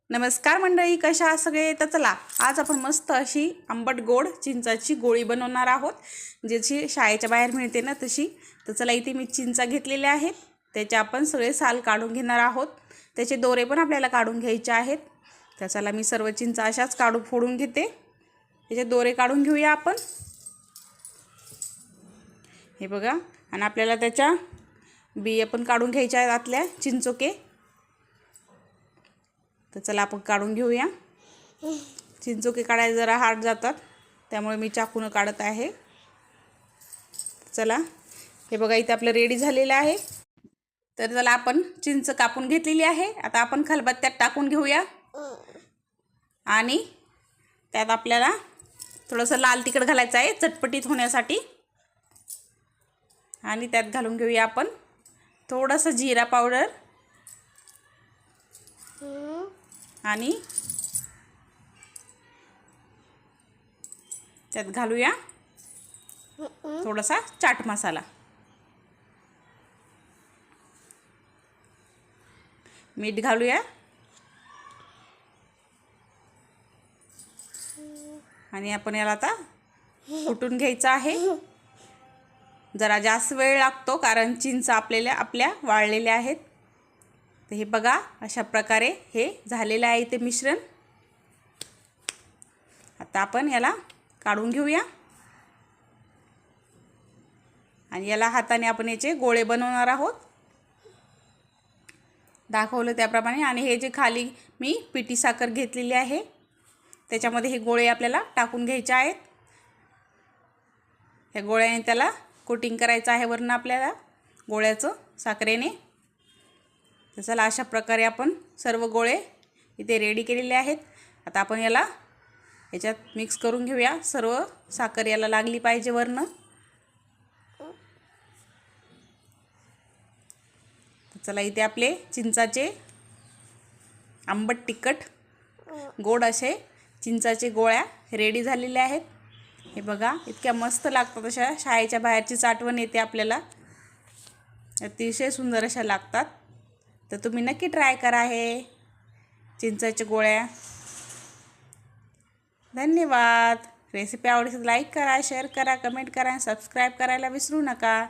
नमस्कार मंडळी, कशा आहात सगळे? तर चला आज आपण मस्त अशी आंबट गोड चिंचाची गोळी बनवणार आहोत, ज्याची शाळेच्या बाहेर मिळते ना तशी. तर चला, इथे मी चिंचा घेतलेल्या आहेत, त्याचे आपण सगळे साल काढून घेणार आहोत. त्याचे दोरे पण आपल्याला काढून घ्यायचे आहेत. तर चला, मी सर्व चिंचा अशाच फोडून घेते. त्याचे दोरे काढून घेऊया आपण. हे बघा, आणि आपल्याला त्याच्या बिया पण काढून घ्यायच्या आहेत आतल्या चिंचोके. तर चला आपण काढून घेऊया. चिंचोके काढायला जरा हार्ड जातात, त्यामुळे मी चाकून काढत आहे. चला, हे बघा इथे आपलं रेडी झालेलं आहे. तर चला, आपण चिंच कापून घेतलेली आहे. आता आपण खलबत्त्यात टाकून घेऊया आणि त्यात आपल्याला थोडंसं लाल तिखट घालायचं आहे चटपटीत होण्यासाठी. आणि त्यात घालून घेऊया आपण थोडंसं जिरा पावडर आणि त्यात घालूया थोडासा चाट मसाला. मीठ घालूया आणि आपण याला आता कुटून घ्यायचं आहे. जरा जास्त वेळ लागतो कारण चिंच आपल्या वाळलेल्या आहेत. तर हे बघा, अशा प्रकारे हे झालेलं आहे ते मिश्रण. आता आपण याला काढून घेऊया आणि याला हाताने आपण याचे गोळे बनवणार आहोत, दाखवलं त्याप्रमाणे. आणि हे जे खाली मी पिठी साखर घेतलेली आहे, त्याच्यामध्ये हे गोळे आपल्याला टाकून घ्यायचे आहेत. ह्या गोळ्याने त्याला कोटिंग करायचं आहे वरनं आपल्याला गोळ्याचं साखरेने. तर चला, अशा प्रकारे आपण सर्व गोळे इथे रेडी केलेले आहेत. आता आपण याच्यात मिक्स करून घेऊया. सर्व साखर याला लागली पाहिजे वरनं. तर चला, इथे आपले चिंचाचे आंबट तिखट गोड असे चिंचाचे गोळ्या रेडी झालेल्या आहेत. हे बघा, इतक्या मस्त लागतात. अशा शाळेच्या बाहेरचीच आठवण येते आपल्याला. अतिशय सुंदर अशा लागतात. तर तुम्ही नक्की ट्राय करा हे चिंचाच्या गोळ्या. धन्यवाद. रेसिपी आवडली तर लाईक करा, शेअर करा, कमेंट करा आणि सबस्क्राईब करायला विसरू नका.